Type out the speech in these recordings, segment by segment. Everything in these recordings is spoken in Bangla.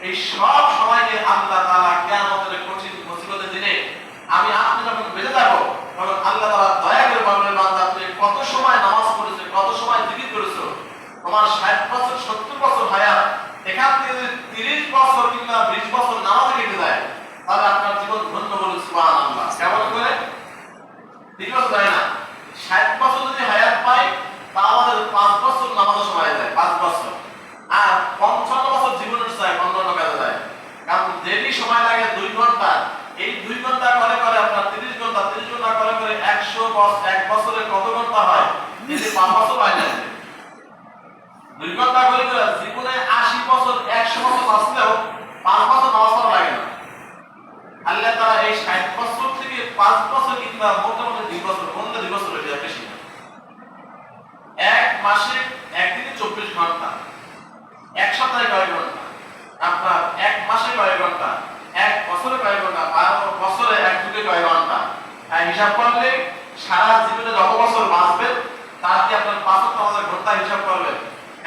এই সব সময়কে আল্লাহ তাআলা কিয়ামতের কঠিন মুসিবতের দিনে আমি আপনি যখন বেঁচে যাবো তখন আল্লাহ তাআলা দয়া করে বলবেন, বান্দা তুমি কত সময় নামাজ পড়েছো, কত সময় জিকির করেছো, তোমার 60 বছর 70 বছর হায়াত, এখান থেকে যদি 30 বছর কিংবা 20 বছর নামাজে কেটে যায় তাহলে আপনার জীবন ধন্য বলুন সুবহানাল্লাহ। কেমন করে 30 বছর যায় না, 60 বছর যদি হায়াত পাই তা আমাদের 5 বছর নামাজে সময় যায়, 5 বছর। আর 55 বছর জীবনের চায় অন্যান্য কাজে যায়, কারণ দেরি সময় লাগে 2 ঘন্টা। এই 2 ঘন্টা করে করে আপনার 30 ঘন্টা, 30 ঘন্টা করে করে 100 বছর, 1 বছরে কত ঘন্টা হয়? এই 5 বছর হয় না, 2 ঘন্টা করে করে জীবনে 80 বছর 100 বছর আসলেও 5 বছর নামাজ পড়া লাগে না। আল্লাহ তাআলা এই 60 বছর থেকে 5 বছর কিংবা মোটামুটি 2 বছর, অন্য 2 বছর হয়ে যায় বেশি না। এক মাসে একদিনে 24 ঘন্টা, এক সপ্তাহে কয় ঘন্টা, আপনার এক মাসে কয় ঘন্টা, এক বছরে কয় ঘন্টা, 12 বছরে এক যুগে কয় ঘন্টা, হিসাব করলে সারা জীবনে যত বছর বাঁচবেন তার কি আপনার 5 ওয়াক্ত নামাজের ঘন্টা হিসাব করবেন।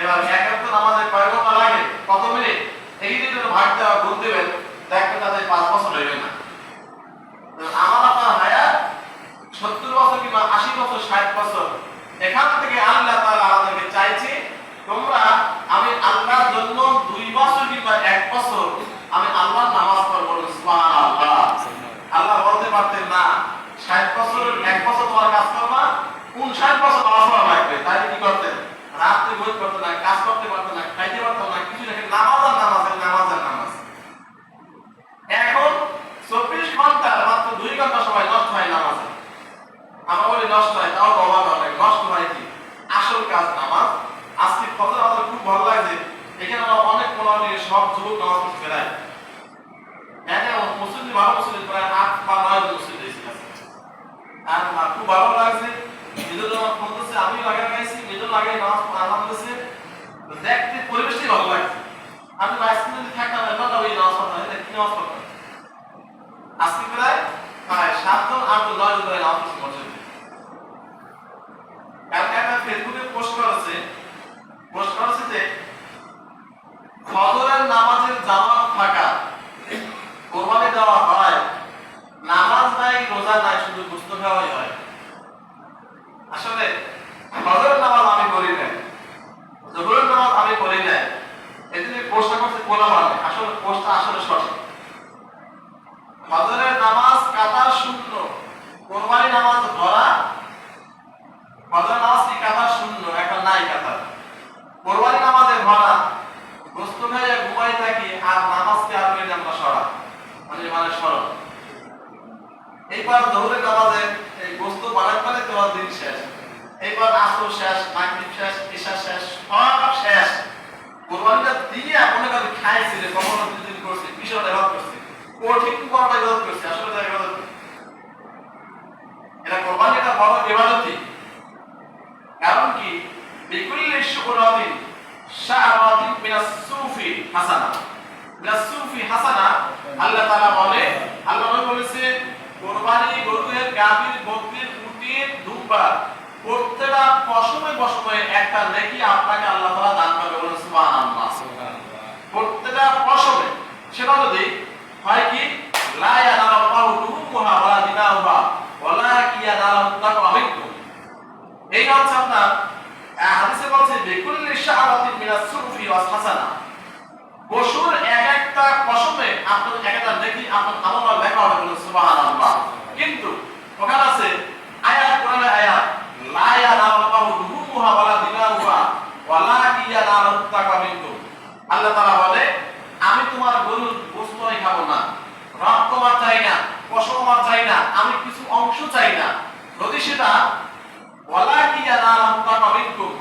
এবার এক ওয়াক্ত নামাজে কয় ঘন্টা লাগে, কত মিনিট, এই যদি ভাগ দেওয়া গুণ দেবেন দেখবেন তাতে 5 বছর হইবে না। আমার আপনার হায়াত 70 বছর কিংবা 80 বছর, 60 বছর, এখান থেকে আল্লাহ তাআলা আমাদেরকে চাইছে তোমরা আমি আল্লাহর জন্য 2 বছর কিংবা 1 বছর আমি আল্লাহর নামাজ পড়ব, সুবহানাল্লাহ। আল্লাহ বলতে পারতেন না 60 বছর 1 বছর তোমার কাজ করবা, 59 বছর নামাজ পড়া লাগবে, তাই কি করতেন? রাতে বই করতেন না, কাজ করতে পারতেন না, খাইতে পারতেন না, কিছু না, নামাজ আর নামাজ, নামাজ আর নামাজ। এখন 24 ঘন্টা মাত্র 2 ঘন্টা সময় নষ্ট হয় নামাজে। আমরা বলি নষ্ট হয়, তাও বাবা বলে নষ্ট হয় কি, আসল কাজ নামাজ। আজকে ফজর আমাদের খুব ভালো লাগছে, এখানে আমরা অনেক মোলামা সব যুবক নামাজ পড়তে বেড়ায়, এখানে মুসলিম ভালো মুসলিম প্রায় 8 বা 9 জন মুসলিম এসেছে। আর খুব ভালো লাগছে, নিজের নামাজ পড়তেছে, আমি লাগাইছি, নিজের লাগাই নামাজ আরাম দিতেছে, দেখতে পরিবেশই ভালো লাগছে। আমি বাইসিন যদি থাকতাম এমনটা ওই নামাজ পড়তাম, এটা কি নামাজ পড়তাম? আজকে প্রায় 7 জন 8 জন 9 জন ধরে নামাজ পড়ছে মসজিদে। কালকে একটা ফেসবুকে পোস্ট করেছে যে ফজরের নামাজের জামাত থাকা কোরবানি দেওয়া হয়, নামাজ নাই, রোজা নাই, শুধু গোশত খাওয়াই হয়। আসলে ফজরের নামাজ আমি পড়ি না, জোহরের নামাজ আমি পড়ি না, এজন্য পোস্টটা করতে বলা মানে আসলে পোস্টটা আসলে সঠিক। ফজরের নামাজ কাতার শূন্য, কোরবানি নামাজ ভরা। ফজরের নামাজ কি কাতার শূন্য, এখন নাই কাতার। কোরবানি নামাজে ভরা, গোশত খাইয়া ঘুমাই থাকি, আর নামাজকে আর করে আমরা সরা, মানে সরল। এইবার জোহরের নামাজে এই গোশত বানাতে তোমার দিন শেষ, এইবার আসর শেষ, মাগরিব শেষ, ইশা শেষ, সব শেষ। কোরবানিটা দিয়ে মনে করেন খাইছিল, কখনো দুদিন করছে, বিষয়টা ইবাদত করছে, কঠিন বড়টা ইবাদত করছে, আসলে এটা ইবাদত না। এটা কোরবানিটা বড় ইবাদতই। কারণ কি, বিকুল্লি শুকরাতিন শাহরাতিন মিনাস সুফি হাসানা, মিনাস সুফি হাসানা। আল্লাহ তাআলা বলে, আল্লাহ বলেছে কুরবানি গরুর, গাভীর, বকরির, উটের, দুম্বার প্রত্যেকটা পশমে পশমে একটা নেকি আপনাকে আল্লাহ তাআলা দান করবে, বলেন সুবহানাল্লাহ। প্রত্যেকটা পশমে, সেটা যদি হয় কি লা ইয়ানালুহু দুহুমুহা ওয়ালা দিমাউহা ওয়ালাকিন ইয়ানালুহু তাকওয়া মিনকুম। এই হচ্ছে আপনার হাদিসে বলছে বিকুল্লি শাহরাতিন মিনাস সুফি ওয়াস হাসানা, পশুর এক একটা পশমে আপনার এক একটা নেকি আপনার আমল লেখা হবে, বলেন সুবহানাল্লাহ। কিন্তু ওখানে আছে আয়াত, কোরআনের আয়াত, লা ইয়ানালুহু দুহুমুহা ওয়ালা দিমাউহা ওয়ালাকিন ইয়ানালুহু তাকওয়া মিনকুম। আল্লাহ তাআলা বলে আমি তোমার গরুর গোশতই খাবো না, রক্ত আমার চাই না, পশম আমার চাই না, আমি কিছু অংশ চাই না, যদি সেটা ওয়ালাকিন ইয়ানালুহু তাকওয়া মিনকুম,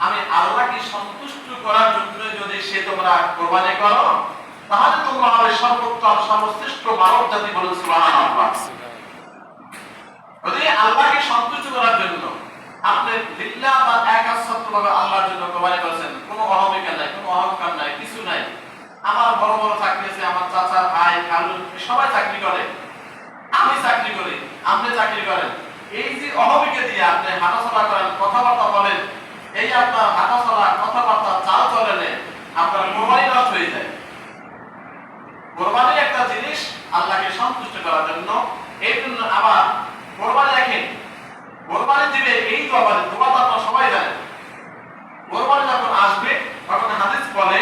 আমি আল্লাহকে সন্তুষ্ট করার জন্য যদি সে তোমরা কুরবানি করো তাহলে তোমরা হবে সর্বোত্তম সর্বশ্রেষ্ঠ মানব জাতি, বলেন সুবহানাল্লাহ। যদি আল্লাহকে সন্তুষ্ট করার জন্য আপনি লিল্লাহ বা একান্তভাবে আল্লাহর জন্য কুরবানি করেছেন, কোনো অহমিকা নাই, কোনো অহংকার নাই, কিছু নাই। আমার বড় বড় চাকরি আছে, আমার চাচা, ভাই, খালু সবাই চাকরি করে, আমি চাকরি করি, আপনি চাকরি করেন, এই যে অহমিকা দিয়ে আপনি হাঁটাচলা করেন, কথাবার্তা বলেন, এই আপনার হাঁটাচলা, কথাবার্তা, চাল চলনে আপনার কুরবানি নষ্ট হয়ে যায়। কোরবানি একটা জিনিস আল্লাহকে সন্তুষ্ট করার জন্য। এই জন্য আবার কোরবানি দেখেন, কোরবানি দিবে এই দোয়া তো আপনারা সবাই জানেন। কোরবানি যখন আসবে তখন হাদিস বলে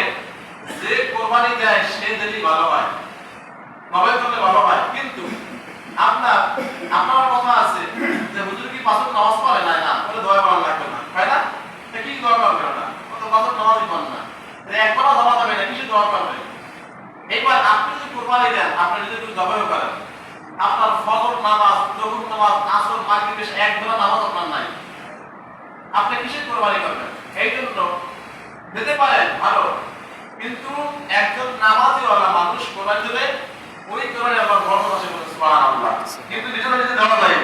যে কোরবানি দেয় সে যদি ভালো হয়, নবে করলে ভালো হয়। কিন্তু আপনার কথা আছে যে হুজুর কি পাঁচ ওয়াক্ত নামাজ পড়ে না বলে দোয়া করা লাগবে না, তাই না? কি দোয়া করবে না? কত পাঁচ ওয়াক্ত নামাজই পড়েন না, একবারও দোয়া যাবে না, কিছু দোয়া করবে। এইবার আপনি যদি কোরবানি দেন, আপনি যদি একটু জবাই করেন, আপনার ফজর নামাজ, জোহর নামাজ, আসর, মাগরিব, এশা এক বেলা নামাজ আপনার নাই, আপনি কিসের কোরবানি করবেন? এই জন্য দিতে পারেন ভালো, কিন্তু একজন নামাজিওয়ালা মানুষ কোরবানি দিলে ওই কোরবানি আবার বর্ণনা আছে বলে সুবহানাল্লাহ। কিন্তু নিজেরা নিজে দেওয়া যায়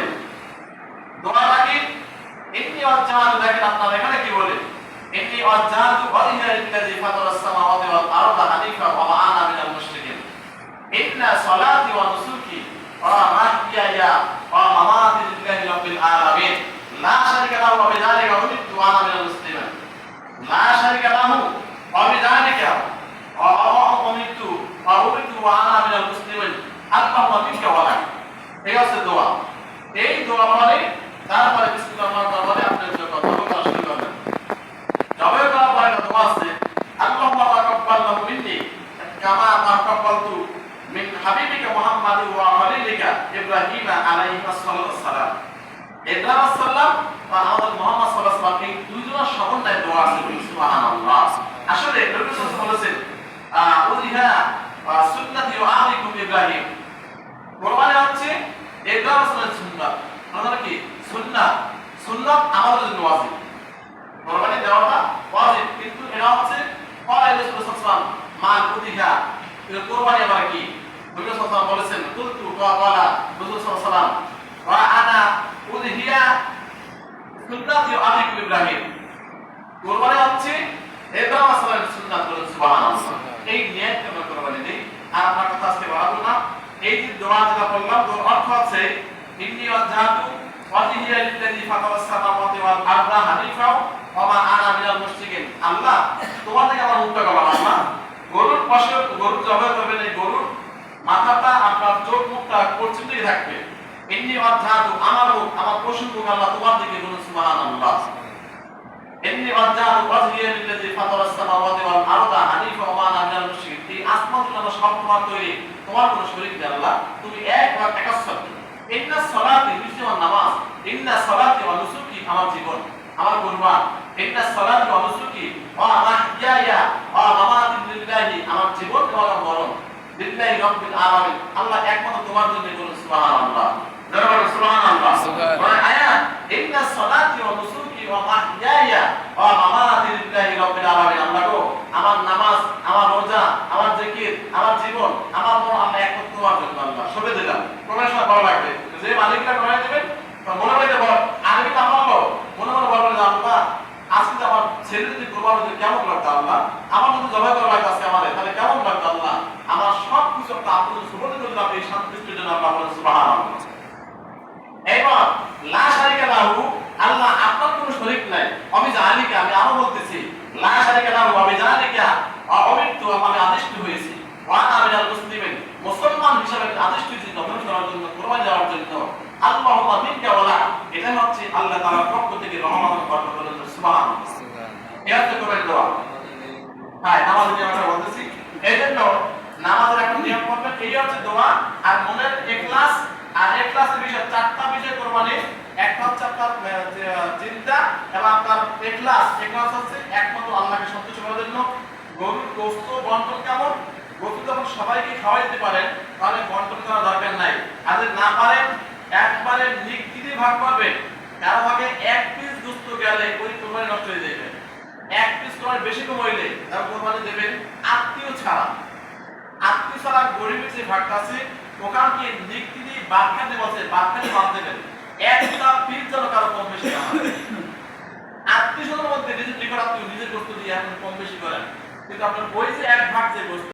দোয়া নাকি এমনি অজ্জাহাতু। দেখেন আপনারা এখানে কি বলে, এমনি অজ্জাহাতু ওয়াজহিয়া লিল্লাযী ফাতারাস সামাওয়াতি ওয়াল আরদা হানিফা ওয়া মা আনা মিনাল মুশরিকিন। ইন্না সলাতি ওয়া নুসুকি ওয়া মাহইয়ায়া ওয়া মামাতি লিল্লাহি রাব্বিল আলামিন লা শারীকা লাহু ওয়া বিযালিকা উমিরতু ওয়া আনা মিনাল মুসলিমিন। লা শারীকা লাহু ওয়া বিযালিকা উমিরতু ওয়া আনা মিনাল মুসলিমিন। আল্লাহুম্মা মিনকা ওয়া লাক। এই হচ্ছে দোয়া। এই দোয়া পরে তারপরে বিসমিল্লাহির রহমানির রহিম আপনি যে কথা বলা শুরু করবেন। জবাই করার পরে দোয়া আছে, আল্লাহুম্মা তাকাব্বাল লাহু মিন্নি কামা তাকাব্বালতু মিন হাবিবিকা মুহাম্মাদ ওয়া খলিলিকা ইব্রাহিম আলাইহিস সালাম। ইব্রাহিম সাল্লাম বা আমাদের মুহাম্মদ সাল্লাল্লাহু আলাইহি ওয়াসাল্লাম, এই দুইজনের সমন্বয়ে দোয়া আছে। সুবহানাল্লাহ। আসলে নবী সাল্লাল্লাহু আলাইহি ওয়াসাল্লাম বলেছেন উযিহা সুন্নাতি ওয়া আলাইকুম ইব্রাহিম। কোরবানি হচ্ছে ইব্রাহিম সাল্লাল্লাহু সুন্নাত। মানে কি সুন্নাত? সুন্নাত আমাদের জন্য ওয়াজিব, কোরবানি দেওয়াটা ওয়াজিব, কিন্তু এটা হচ্ছে ক্বালা রাসূলুল্লাহ সাল্লাল্লাহু আলাইহি ওয়াসাল্লাম মাল উযিহা। কোরবানি আবার কি? নবী সাল্লাল্লাহু আলাইহি ওয়াসাল্লাম বলেছেন কুলতু ক্বালা রাসূলুল্লাহ সাল্লাল্লাহু আলাইহি ওয়াসাল্লাম ওয়া আনা উযিহা সুন্নাতি ওয়া আলাইকুম ইব্রাহিম। কোরবানি হচ্ছে ইব্রাহিম সাল্লাল্লাহু সুন্নাত। বলেন সুবহানাল্লাহ। এই নিয়ত আমরা কোরবানি দেই। আর আপনার কথা আজকে বলবো না, এই যে দোয়া যেটা বললাম ওর অর্থ আছে ইন্নী ওয়াজহাতু ওয়াজহিয়া লিল্লাযী ফাতারাস সামাওয়াতি ওয়াল আরদা হানিফা ওয়া মা আনা মিনাল মুশরিকিন। আল্লাহ তোমার থেকে আমার মুখটা গলাম। আল্লাহ গরুর পাশে গরু জবাই করবেন, এই গরুর মাথাটা আপনার চোখ মুখটা পশ্চিম দিকে থাকবে। ইন্নী ওয়াজহাতু আমার মুখ, আমার পশু মুখ আল্লাহ তোমার দিকে। বলুন সুবহানাল্লাহ। ইন্নী ওয়াজহাতু ওয়াজহিয়া লিল্লাযী ফাতারাস সামাওয়াতি ওয়াল আরদা হানিফা ওয়া মা আনা মিনাল মুশরিকিন। এই আসমান জমিন সব তোমার তৈরি, তোমার কোনো শরীক নেই আল্লাহ, তুমি এক ভাগ একাত্ম। ইন্না সলাতি নিশ্চয় নামাজ, ইন্না সলাতি ওয়া নুসুকি আমার জীবন, আমার কুরবান, ইন্না সলাতি ওয়া নুসুকি ওয়া মাহইয়ায়া ওয়া মামাতি লিল্লাহি আমার জীবন এবং আমার মরণ লিল্লাহি রাব্বিল আলামিন আল্লাহ একমাত্র তোমার জন্য। বলুন সুবহানাল্লাহ। জোরে সুবহানাল্লাহ। মানে আয়াত ইন্না সলাতি ওয়া নুসুকি ওয়া মাহইয়ায়া ওয়া মামাতি লিল্লাহি রাব্বিল আলামিন। আল্লাহ গো আমার নামাজ, আমার রোজা, আমার জিকির, আমার জীবন, আমার মরণ আল্লাহ একমাত্র তোমার জন্য। আল্লাহ সবে দিলাম প্রকাশ ভালো লাগবে যে মালিকটা করাই দেবেন মনে মনে বল আমি তো আমার মনে মনে বলবেন যে আল্লাহ আজকে আমার ছেলে যদি কোরবানি দিতে কেমন লাগতো আল্লাহ, আমার যদি জবাই করা লাগতো আজকে আমাদের, তাহলে কেমন লাগতো আল্লাহ। আমার সব কিছু একটা আপনি সুবর্ণ করে দিলাম এই শান্তির জন্য। আল্লাহ বলেন সুবহানাল্লাহ। এবার লা শারিকা লাহু আল্লাহ আপনার কোনো শরীক নাই। আমি জালিকা আমি আরো বলতেছি লা শারিকা লাহু আমি জালিকা অমিতু আমি আদিষ্ট হয়েছি ওয়া আনা মিনাল মুসলিমিন মুসলমান হিসেবে আদিষ্ট হয়েছি দমন করার জন্য, কোরবানি দেওয়ার জন্য। আল্লাহুম্মা মিনকা ওয়া লাক। এটা হচ্ছে আল্লাহ তাআলার পক্ষ থেকে রহমতের কথা। বলেন সুবহানাল্লাহ। এটা হচ্ছে কোরবানি দেওয়া। হ্যাঁ নামাজের নিয়মটা বলতেছি। এজন্য নামাজের একটা নিয়ম করবেন, এই হচ্ছে দোয়া আর মনের ইখলাস। আর ইখলাসের বিষয় চারটা বিষয় কোরবানি। একটা হচ্ছে আপনার চিন্তা এবং আপনার ইখলাস। ইখলাস হচ্ছে একমাত্র আল্লাহকে সন্তুষ্ট করার জন্য। গরুর গোশত বন্টন কেমন? গোশত যখন সবাইকে খাওয়াইতে পারেন তাহলে বন্টন করার দরকার নাই। আর যদি না পারেন একবারে নিকিতে ভাগ করবেন। কারো ভাগে এক পিস গোশত গেলে ওই কোরবানি নষ্ট হয়ে যাবে। এক পিস কোরবানি বেশি কম হইলে তার কোরবানি দেবেন আত্মীয় ছাড়া। আত্মীয় ছাড়া গরিবের যে ভাগটা আছে ওখানকে নিকিতে বাদ খাতে বলছে, বাদ খাতে বাদ দেবেন। একটা পিস যেন কারো কম বেশি না হয়। আত্মীয় স্বজনের মধ্যে নিজের নিকট আত্মীয় নিজের গোশত দিয়ে এখন কম বেশি করেন, কিন্তু আপনার ওই যে এক ভাগ যে গোশত